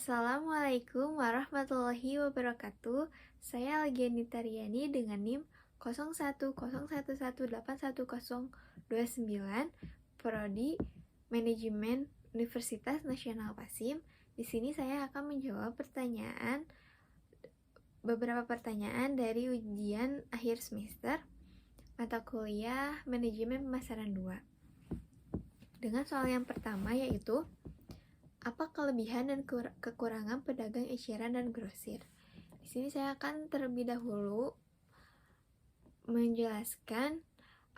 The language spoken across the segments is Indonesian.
Assalamualaikum warahmatullahi wabarakatuh. Saya Legiani Taryani dengan NIM 0101181029, Prodi Manajemen Universitas Nasional Pasim. Di sini saya akan menjawab beberapa pertanyaan dari ujian akhir semester mata kuliah Manajemen Pemasaran 2. Dengan soal yang pertama yaitu apa kelebihan dan kekurangan pedagang eceran dan grosir? Di sini saya akan terlebih dahulu menjelaskan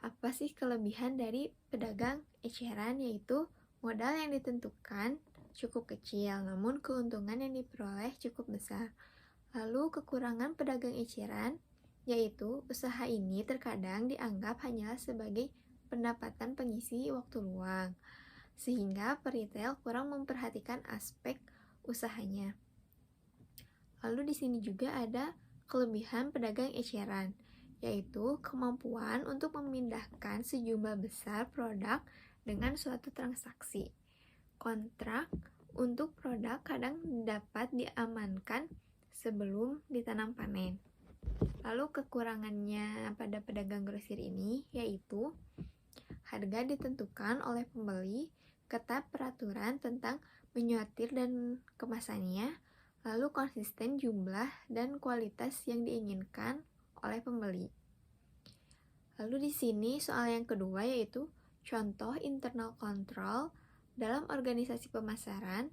apa sih kelebihan dari pedagang eceran, yaitu modal yang ditentukan cukup kecil, namun keuntungan yang diperoleh cukup besar. Lalu kekurangan pedagang eceran, yaitu usaha ini terkadang dianggap hanyalah sebagai pendapatan pengisi waktu luang, sehingga peritel kurang memperhatikan aspek usahanya. Lalu di sini juga ada kelebihan pedagang eceran, yaitu kemampuan untuk memindahkan sejumlah besar produk dengan suatu transaksi. Kontrak untuk produk kadang dapat diamankan sebelum ditanam panen. Lalu kekurangannya pada pedagang grosir ini yaitu harga ditentukan oleh pembeli, ketat peraturan tentang menyortir dan kemasannya, lalu konsisten jumlah dan kualitas yang diinginkan oleh pembeli. Lalu di sini soal yang kedua yaitu contoh internal control dalam organisasi pemasaran.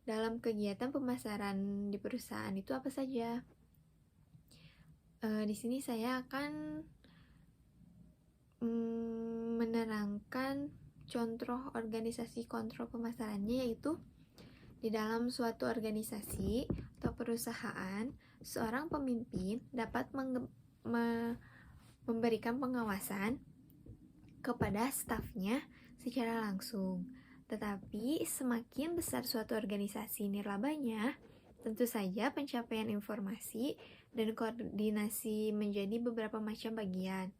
Dalam kegiatan pemasaran di perusahaan itu apa saja? Di sini saya akan menerangkan contoh organisasi kontrol pemasarannya, yaitu di dalam suatu organisasi atau perusahaan, seorang pemimpin dapat memberikan pengawasan kepada stafnya secara langsung. Tetapi semakin besar suatu organisasi nirlabanya, tentu saja pencapaian informasi dan koordinasi menjadi beberapa macam bagian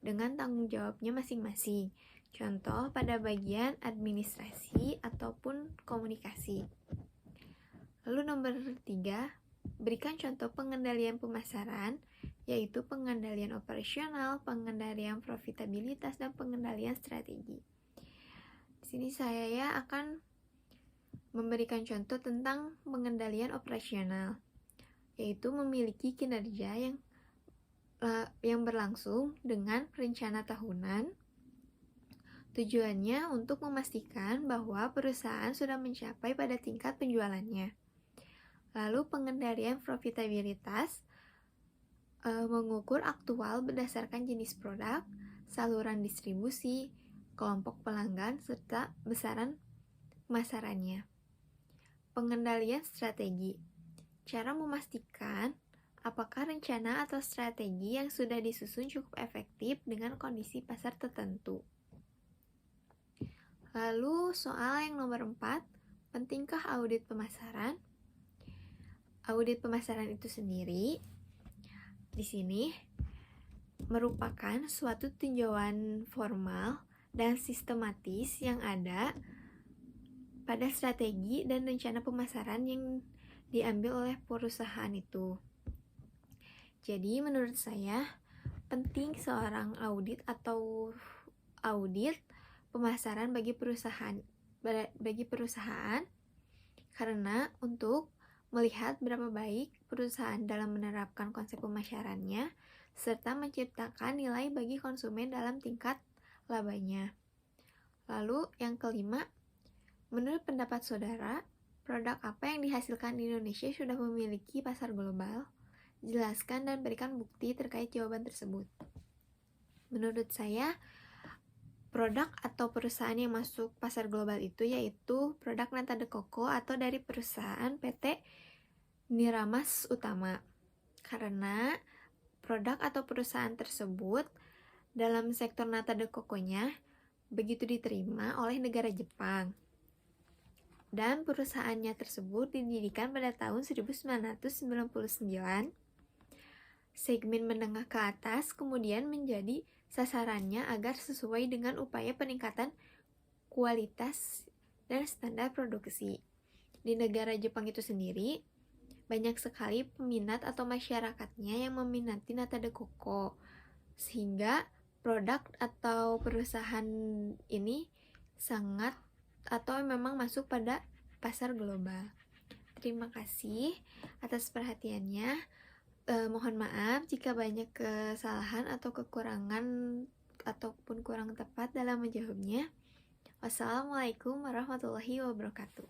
dengan tanggung jawabnya masing-masing. Contoh pada bagian administrasi ataupun komunikasi. Lalu nomor 3, berikan contoh pengendalian pemasaran, yaitu pengendalian operasional, pengendalian profitabilitas, dan pengendalian strategi. Di sini saya akan memberikan contoh tentang pengendalian operasional, yaitu memiliki kinerja yang berlangsung dengan rencana tahunan. Tujuannya untuk memastikan bahwa perusahaan sudah mencapai pada tingkat penjualannya. Lalu pengendalian profitabilitas mengukur aktual berdasarkan jenis produk, saluran distribusi, kelompok pelanggan, serta besaran pemasarannya. Pengendalian strategi, cara memastikan apakah rencana atau strategi yang sudah disusun cukup efektif dengan kondisi pasar tertentu. Lalu soal yang nomor 4, pentingkah audit pemasaran? Audit pemasaran itu sendiri di sini merupakan suatu tinjauan formal dan sistematis yang ada pada strategi dan rencana pemasaran yang diambil oleh perusahaan itu. Jadi menurut saya penting seorang audit atau audit pemasaran bagi perusahaan karena untuk melihat berapa baik perusahaan dalam menerapkan konsep pemasarannya serta menciptakan nilai bagi konsumen dalam tingkat labanya. Lalu yang kelima, menurut pendapat saudara, produk apa yang dihasilkan di Indonesia sudah memiliki pasar global? Jelaskan dan berikan bukti terkait jawaban tersebut. Menurut saya, produk atau perusahaan yang masuk pasar global itu yaitu produk nata de coco atau dari perusahaan PT Niramas Utama. Karena produk atau perusahaan tersebut dalam sektor nata de coco-nya begitu diterima oleh negara Jepang. Dan perusahaannya tersebut didirikan pada tahun 1999. Segmen menengah ke atas kemudian menjadi sasarannya agar sesuai dengan upaya peningkatan kualitas dan standar produksi. Di negara Jepang itu sendiri, banyak sekali peminat atau masyarakatnya yang meminati nata de coco, sehingga produk atau perusahaan ini sangat atau memang masuk pada pasar global. Terima kasih atas perhatiannya. Mohon maaf jika banyak kesalahan atau kekurangan ataupun kurang tepat dalam menjawabnya. Wassalamualaikum warahmatullahi wabarakatuh.